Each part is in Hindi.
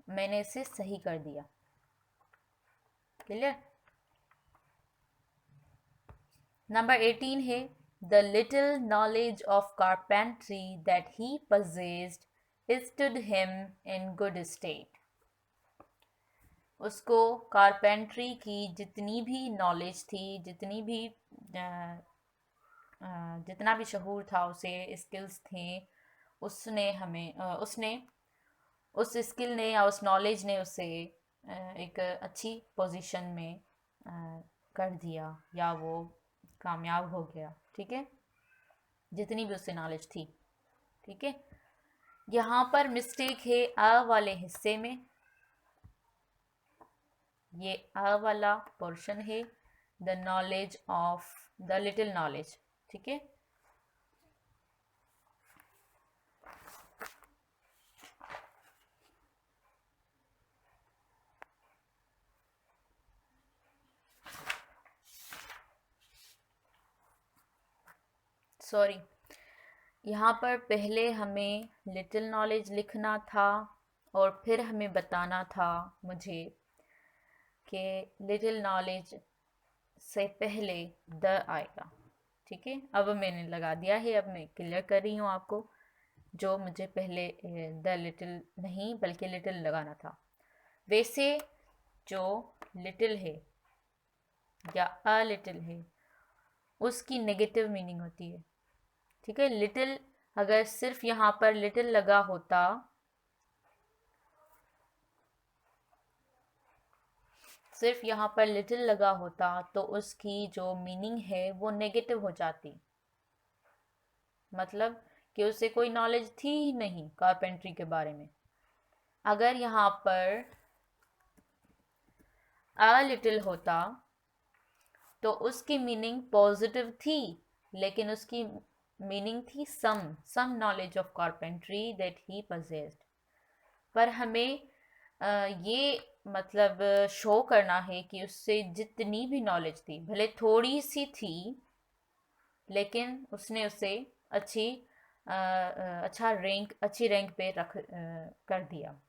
मैंने इसे सही कर दिया। क्लियर। नंबर 18 है the little knowledge of carpentry that he possessed stood him in good state। उसको कारपेंट्री की जितनी भी नॉलेज थी, जितना भी शहूर था उसे, स्किल्स थे, उसने उस स्किल ने या उस नॉलेज ने उसे एक अच्छी पोजीशन में कर दिया, या वो कामयाब हो गया। ठीक है, जितनी भी उससे नॉलेज थी। ठीक है, यहाँ पर मिस्टेक है अ वाले हिस्से में। ये अ वाला पोर्शन है, the knowledge of, the little knowledge. ठीक है, सॉरी, यहाँ पर पहले हमें लिटिल नॉलेज लिखना था और फिर हमें बताना था मुझे कि लिटिल नॉलेज से पहले द आएगा। ठीक है, अब मैंने लगा दिया है, अब मैं क्लियर कर रही हूँ आपको, जो मुझे पहले द लिटिल नहीं बल्कि लिटिल लगाना था। वैसे जो लिटिल है या अ लिटिल है उसकी नेगेटिव मीनिंग होती है। ठीक है, लिटिल अगर सिर्फ यहाँ पर लिटिल लगा होता, सिर्फ यहाँ पर लिटिल लगा होता तो उसकी जो मीनिंग है वो नेगेटिव हो जाती। मतलब कि उसे कोई नॉलेज थी ही नहीं कारपेंट्री के बारे में। अगर यहाँ पर अ लिटिल होता तो उसकी मीनिंग पॉजिटिव थी, लेकिन उसकी मीनिंग थी some knowledge of carpentry that he possessed। पर हमें ये मतलब शो करना है कि उससे जितनी भी नॉलेज थी, भले थोड़ी सी थी, लेकिन उसने उसे अच्छी रैंक पे कर दिया,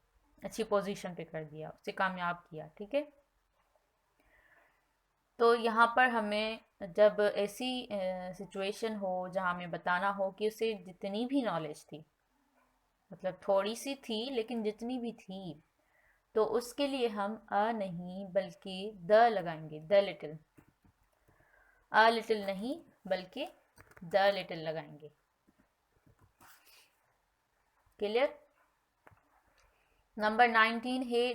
अच्छी पोजीशन पे कर दिया, उसे कामयाब किया। ठीक है, तो यहाँ पर हमें जब ऐसी सिचुएशन हो जहाँ हमें बताना हो कि उसे जितनी भी नॉलेज थी, मतलब थोड़ी सी थी लेकिन जितनी भी थी, तो उसके लिए हम अ नहीं बल्कि द लगाएंगे, द लिटिल। अ लिटिल नहीं बल्कि द लिटिल लगाएंगे। क्लियर। नंबर 19 है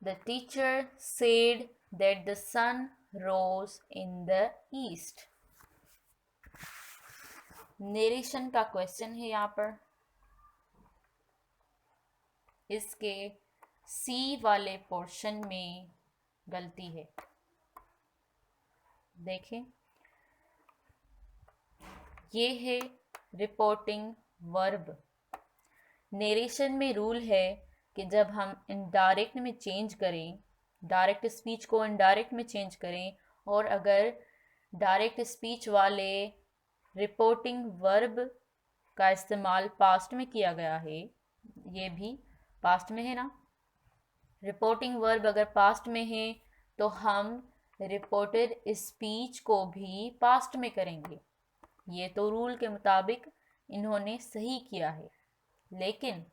the teacher said that the sun rose in the east. Narration का क्वेश्चन है यहाँ पर। इसके सी वाले पोर्शन में गलती है। देखें, ये है रिपोर्टिंग वर्ब। नेरेशन में रूल है कि जब हम इनडायरेक्ट में चेंज करें, डायरेक्ट स्पीच को इनडायरेक्ट में चेंज करें, और अगर डायरेक्ट स्पीच वाले रिपोर्टिंग वर्ब का इस्तेमाल पास्ट में किया गया है, ये भी पास्ट में है ना, रिपोर्टिंग वर्ब अगर पास्ट में है तो हम रिपोर्टेड स्पीच को भी पास्ट में करेंगे। ये तो रूल के मुताबिक इन्होंने सही किया है, लेकिन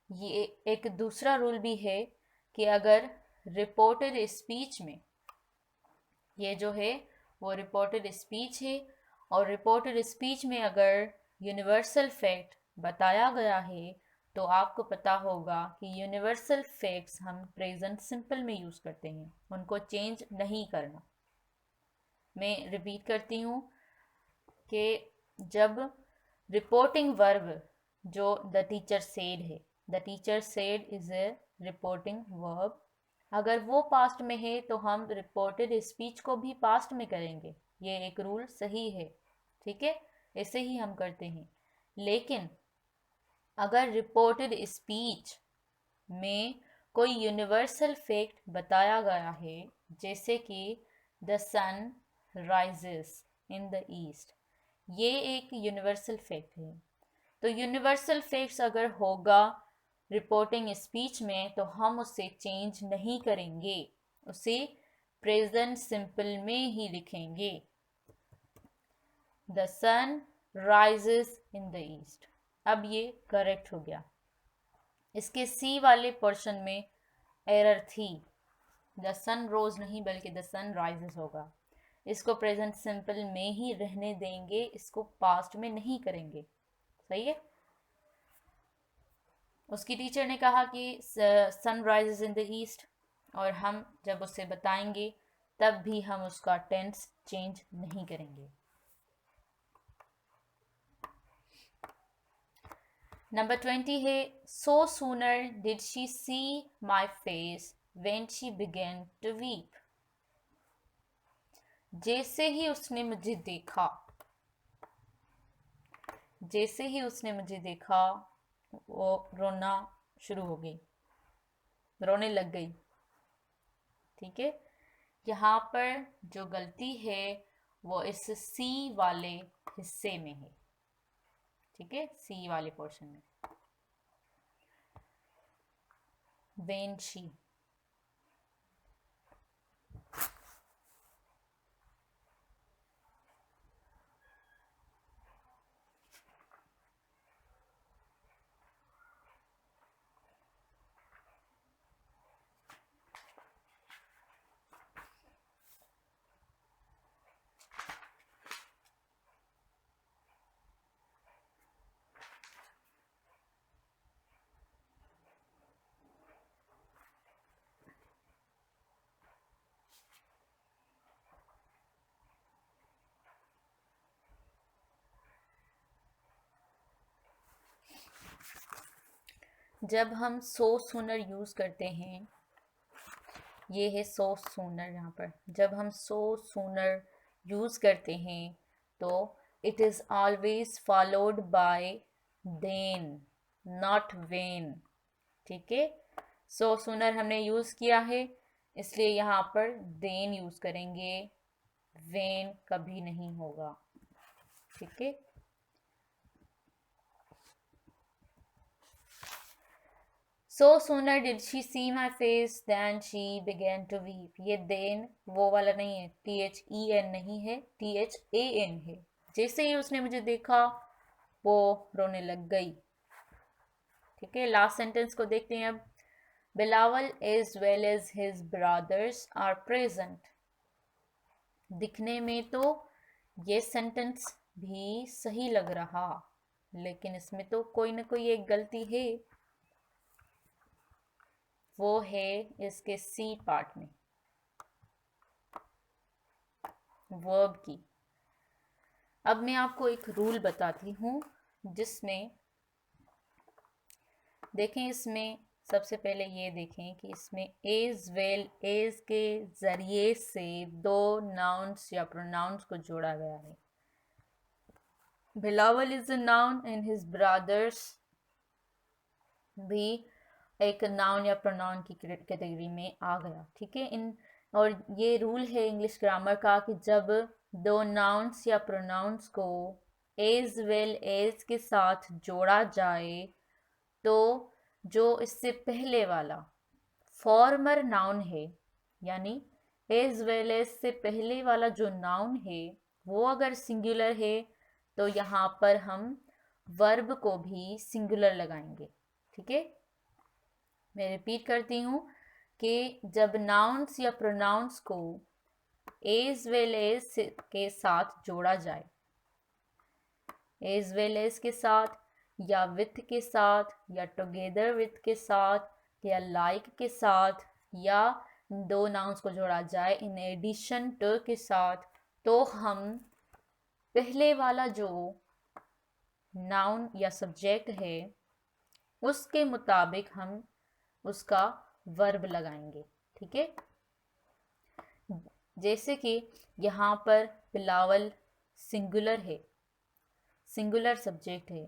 ये एक दूसरा रूल भी है कि अगर रिपोर्टेड स्पीच में, ये जो है वो रिपोर्टेड स्पीच है, और रिपोर्टेड स्पीच में अगर यूनिवर्सल फैक्ट बताया गया है, तो आपको पता होगा कि यूनिवर्सल फैक्ट्स हम प्रेजेंट सिंपल में यूज़ करते हैं, उनको चेंज नहीं करना। मैं रिपीट करती हूँ कि जब रिपोर्टिंग वर्ब जो द टीचर सेड है, the teacher said is a reporting verb, अगर वो पास्ट में है तो हम रिपोर्टेड स्पीच को भी पास्ट में करेंगे। ये एक रूल सही है। ठीक है, ऐसे ही हम करते हैं। लेकिन अगर रिपोर्टेड स्पीच में कोई यूनिवर्सल फैक्ट बताया गया है, जैसे कि the sun rises in the east, ये एक यूनिवर्सल फैक्ट है, तो यूनिवर्सल फिक्स अगर होगा रिपोर्टिंग स्पीच में तो हम उसे चेंज नहीं करेंगे, उसे प्रेजेंट सिंपल में ही लिखेंगे। The sun rises in the east. अब ये करेक्ट हो गया। इसके सी वाले पोर्शन में एरर थी, द सन रोज नहीं बल्कि द सन राइजेस होगा। इसको प्रेजेंट सिंपल में ही रहने देंगे, इसको पास्ट में नहीं करेंगे। सही है। उसकी टीचर ने कहा कि sun rises in the east, और हम जब उसे बताएंगे तब भी हम उसका टेंस चेंज नहीं करेंगे। नंबर 20 है, so sooner did she see my face when she began to weep. जैसे ही उसने मुझे देखा, जैसे ही उसने मुझे देखा वो रोना शुरू हो गई, रोने लग गई। ठीक है। यहाँ पर जो गलती है वो इस सी वाले हिस्से में है। ठीक है, सी वाले पोर्शन में। वेन शी, जब हम सो सूनर यूज करते हैं, ये है सो सूनर। यहाँ पर जब हम सो सूनर यूज करते हैं तो it is always followed by then, not when. ठीक है, सो सूनर हमने यूज किया है इसलिए यहाँ पर देन यूज करेंगे, वेन कभी नहीं होगा। ठीक है। So sooner did she see my face than she began to weep। ये देन वो वाला नहीं है, THEN नहीं है, THAN है। जैसे ही उसने मुझे देखा वो रोने लग गई। ठीक है, लास्ट सेंटेंस को देखते हैं अब। Bilawal as well as his brothers are present. दिखने में तो ये सेंटेंस भी सही लग रहा, लेकिन इसमें तो कोई ना कोई एक गलती है, वो है इसके सी पार्ट में, वर्ब की। अब मैं आपको एक रूल बताती हूँ जिसमें देखें, इसमें सबसे पहले ये देखें कि इसमें एज वेल एज के जरिए से दो नाउन्स या प्रोनाउंस को जोड़ा गया है। Bilawal is a noun and his brothers भी एक नाउन या प्रोनाउन की कैटेगरी में आ गया। ठीक है, इन और ये रूल है इंग्लिश ग्रामर का कि जब दो नाउन्स या प्रोनाउंस को एज वेल एज के साथ जोड़ा जाए तो जो इससे पहले वाला फॉर्मर नाउन है, यानी एज वेल एज से पहले वाला जो नाउन है वो अगर सिंगुलर है तो यहाँ पर हम वर्ब को भी सिंगुलर लगाएंगे। ठीक है, मैं रिपीट करती हूँ कि जब नाउन्स या प्रोनाउंस को एज वेल एज के साथ जोड़ा जाए, एज वेल एज के साथ या विथ के साथ या टुगेदर विथ के साथ या लाइक के साथ या दो नाउन्स को जोड़ा जाए इन एडिशन टू के साथ, तो हम पहले वाला जो नाउन या सब्जेक्ट है उसके मुताबिक हम उसका वर्ब लगाएंगे। ठीक है, जैसे कि यहाँ पर बिलावल सिंगुलर है, सिंगुलर सब्जेक्ट है,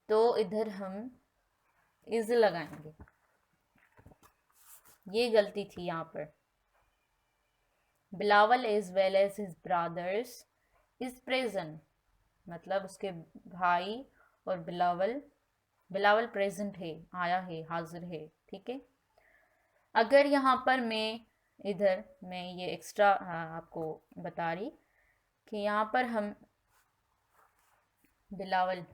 तो इधर हम इज लगाएंगे। ये गलती थी यहाँ पर। Bilawal as well as his brothers is present, मतलब उसके भाई और बिलावल, बिलावल प्रेजेंट है, आया है, हाजिर है। ठीक है। अगर यहाँ पर मैं ये एक्स्ट्रा आपको बता रही कि यहाँ पर हम बिलावल,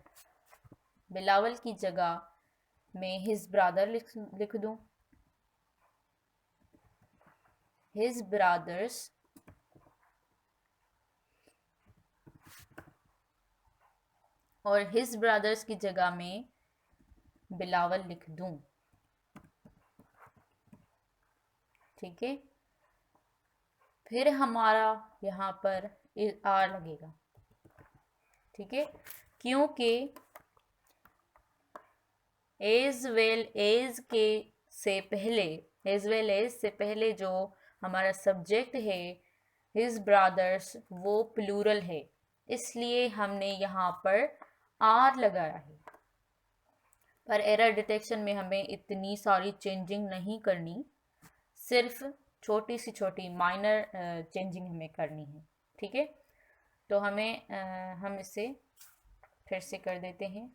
बिलावल की जगह में हिज ब्रादर लिख दूं, हिज ब्रादर्स, और हिज ब्रदर्स की जगह में बिलावल लिख दूं। ठीक है। फिर हमारा यहाँ पर आर लगेगा। ठीक है, क्योंकि एज वेल एज के से पहले, एज वेल एज से पहले जो हमारा सब्जेक्ट है हिज ब्रदर्स वो प्लूरल है, इसलिए हमने यहाँ पर आर लगाया है। पर एरर डिटेक्शन में हमें इतनी सारी चेंजिंग नहीं करनी, सिर्फ छोटी सी छोटी माइनर चेंजिंग हमें करनी है। ठीक है। तो हम इसे फिर से कर देते हैं।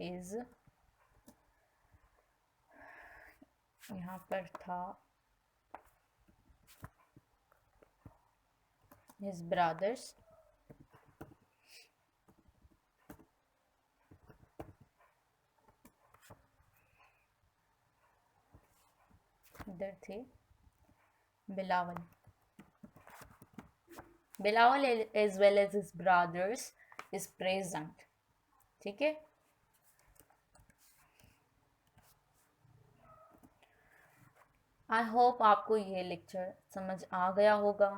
इज यहाँ पर था हिज ब्रदर्स, इधर थे Bilawal, Bilawal as well as his brothers is present. ठीक है। आई होप आपको ये लेक्चर समझ आ गया होगा।